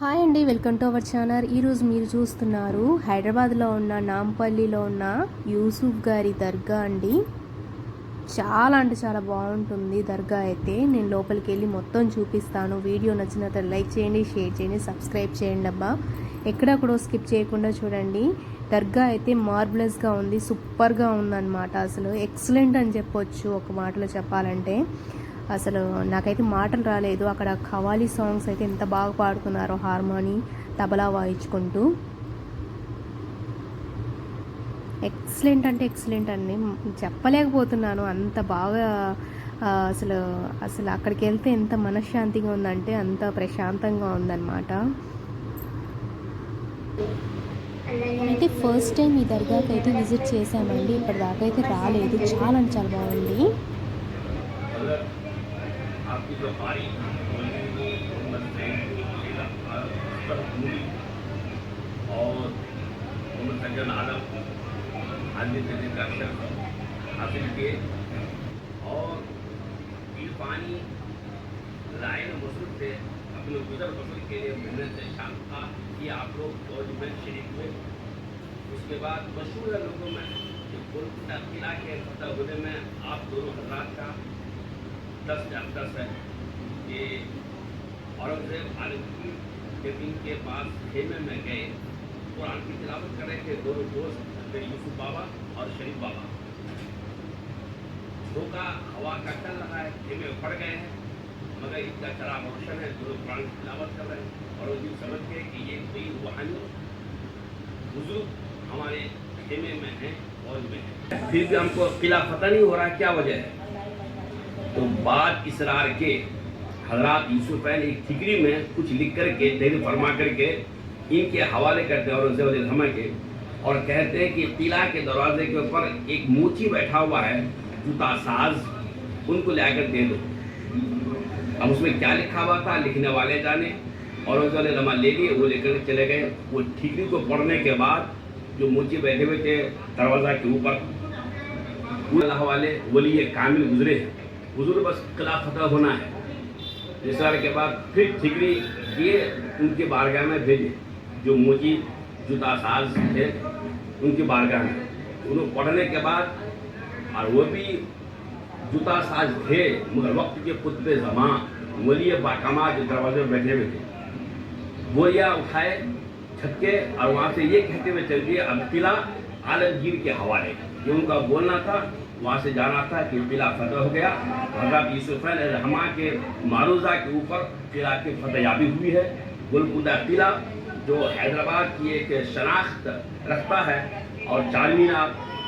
Hi అండి, welcome to our channel. ఈరోజు మీరు చూస్తున్నారు హైదరాబాద్లో ఉన్న నాంపల్లిలో ఉన్న యూసుఫ్ గారి దర్గా అండి. చాలా అంటే చాలా బాగుంటుంది దర్గా అయితే. నేను లోపలికి వెళ్ళి మొత్తం చూపిస్తాను. వీడియో నచ్చినట్లయితే లైక్ చేయండి, షేర్ చేయండి, సబ్స్క్రైబ్ చేయండి అబ్బా. ఎక్కడా కూడా స్కిప్ చేయకుండా చూడండి. దర్గా అయితే మార్బులస్గా ఉంది, సూపర్గా ఉందన్నమాట. అసలు ఎక్సలెంట్ అని చెప్పొచ్చు ఒక మాటలో చెప్పాలంటే. అసలు నాకైతే మాటలు రాలేదు. అక్కడ ఖవాలీ సాంగ్స్ అయితే ఎంత బాగా పాడుతున్నారో, హార్మోని తబలా వాయించుకుంటూ. ఎక్సలెంట్ అంటే ఎక్సలెంట్ అండి, చెప్పలేకపోతున్నాను అంత బాగా. అసలు అసలు అక్కడికి వెళ్తే ఎంత మనశ్శాంతిగా ఉందంటే అంత ప్రశాంతంగా ఉందన్నమాట. అయితే ఫస్ట్ టైం ఈ దర్గాకి అయితే విజిట్ చేసామండి. ఇప్పటిదాకా అయితే రాలేదు. చాలా అంటే చాలా బాగుంది. आपकी जो हमारी और मोहम्मद सज्जन आलम आदमी का अक्षर हासिल किए और इरफानी लाइन मसूद से अपने गुजर बसर के लिए मेहनत शाम का कि आप लोग फौज में शरीक हुए। उसके बाद मशहूर है लोगों में किला के फतह होने में आप दोनों हजरात का 10 है कि औरंगजेब आलमगीर के दिन के पास खेमे में गए, कुरान की तिलावत कर रहे थे दोनों दोस्त यूसुफ बाबा और शरीफ बाबा। झोंका हवा का चल रहा है, खेमे पड़ गए हैं मगर इनका चराग रोशन है, दोनों कुरान की तिलावत कर रहे हैं और वो दिन समझ गए कि ये कोई रूहानी बुजुर्ग हमारे खेमे में है, फौज में है। फिर भी हमको किला फतह नहीं हो रहा, क्या वजह है? तो बाद इसरार के हजरात यूसुफ ने एक ठिकरी में कुछ लिख करके तहरीर फरमा करके इनके हवाले करते हैं और समय के, और कहते हैं कि किला के दरवाजे के ऊपर एक मोची बैठा हुआ है जूता साज, उनको लाकर दे दो। अब उसमें क्या लिखा हुआ था लिखने वाले जाने, और रमा ले लिए, वो लेकर चले गए। वो ठिकरी को पढ़ने के बाद जो मोची बैठे हुए थे दरवाजा के ऊपर, वाले वली कामिल गुजरे हैं, हुजूर बस किला फतह होना है। इशारे के बाद फिर ठिकरी किए उनके बारगाह में भेजे, जो मोची जूता साज थे उनकी बारगाह में। उन्होंने पढ़ने के बाद, और वो भी जूता साज थे मगर वक्त के खुतबे जमा वली बाकामा जो दरवाजे में बैठे हुए थे, वो या उठाए छत के और वहाँ से ये कहते हुए चल दिए अब किला आलमगीर के हवाले। ये उनका बोलना था, वहाँ से जाना था कि किला फतह हो गया। हज़रत यूसुफ रहमा के मारूजा के ऊपर किला की फतहयाबी हुई है। गोलकुंडा किला जो हैदराबाद की एक शनाख्त रखता है, और चार मीनार,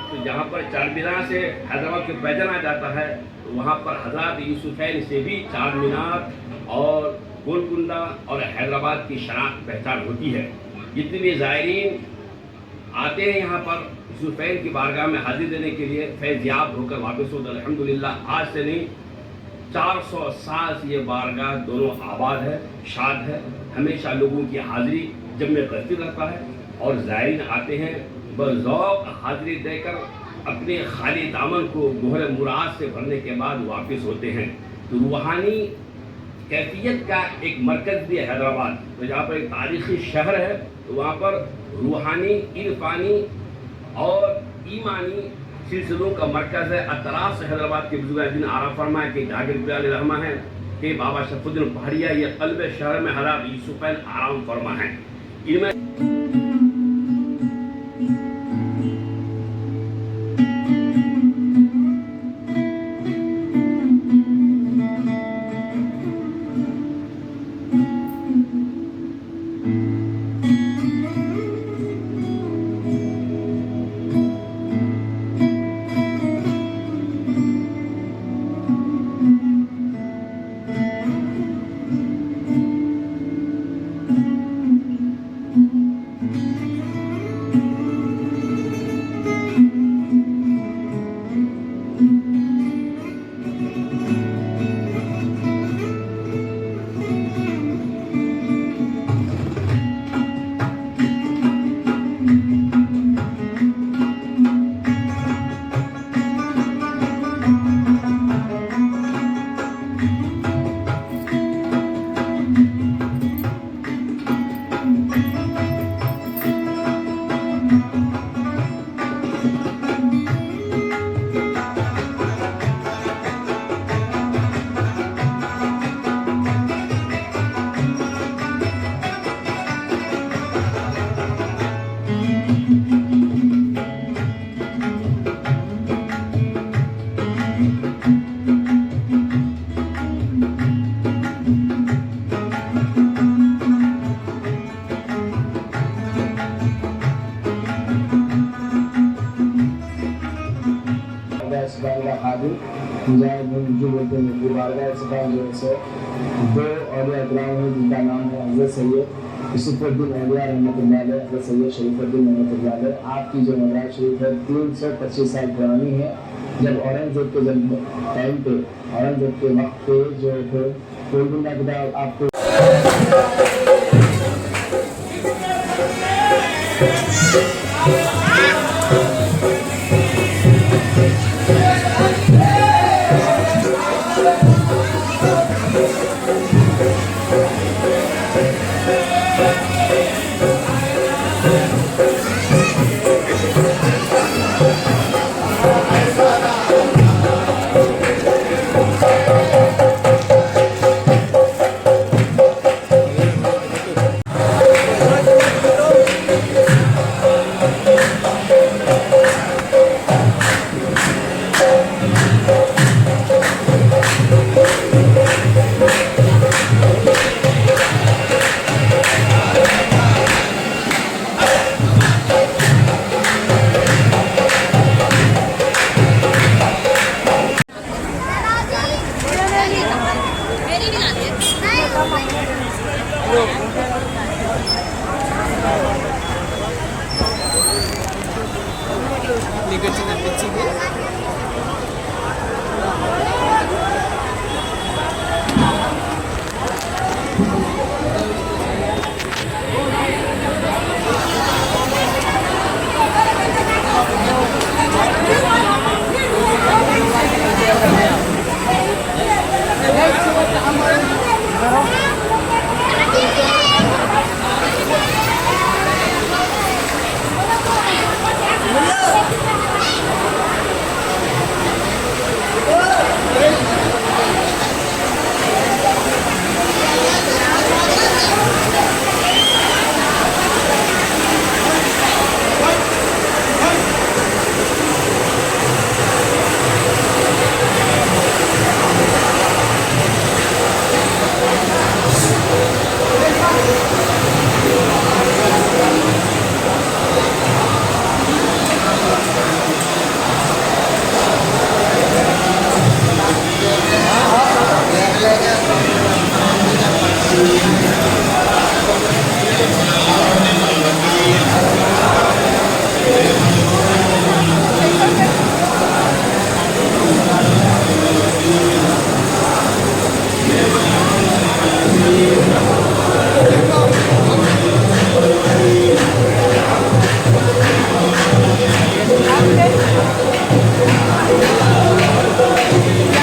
तो जहाँ पर चार मीनार से हैदराबाद को पहचाना जाता है, तो वहाँ पर हज़रत यूसुफ से भी चार मीनार और गोलकुंडा और हैदराबाद की शनाख्त पहचान होती है। जितने भी ज़ायरीन आते हैं यहाँ पर यूसुफैन की बारगाह में हाजिर देने के लिए फैज़याब होकर वापस होते, अल्हम्दुलिल्लाह आज से नहीं 400 साल से ये बारगाह दोनों आबाद है, शाद है। हमेशा लोगों की हाजिरी जब में करती रहता है और ज़ायरीन आते हैं बज़ौक़ हाजिरी देकर अपने खाली दामन को गोहर मुराद से भरने के बाद वापस होते हैं। तो रूहानी कैफियत का एक मरकज़ भी है हैदराबाद, तो जहाँ पर एक तारीख़ी शहर है, तो वहाँ पर रूहानी इरफानी और ईमानी सिलसिलों का मरकज़ है। अतराफ से हैदराबाद के बुजुर्ग दिन आरा फरमाए कि जागिर रहमा है कि बाबा शफुद्दीन पहाड़िया ये क़ल्ब शहर में हज़रत यूसुफ आराम फरमा है। इनमें مجاہد جو بولتے ہیں کہ بارگاہ سپاہ جو ہے سو 2 اولیاء کرام ہیں جن کا نام ہے حضرت سید یوسف الدین اولیاء رحمۃ اللہ علیہ، حضرت سید شریف الدین رحمۃ اللہ علیہ۔ آپ کی جو مزار شریف ہے 325 سال پرانی ہے۔ جب اورنگزیب کے ٹائم پہ، اورنگزیب کے وقت پہ جو ہے گولکنڈہ کتاب آپ کو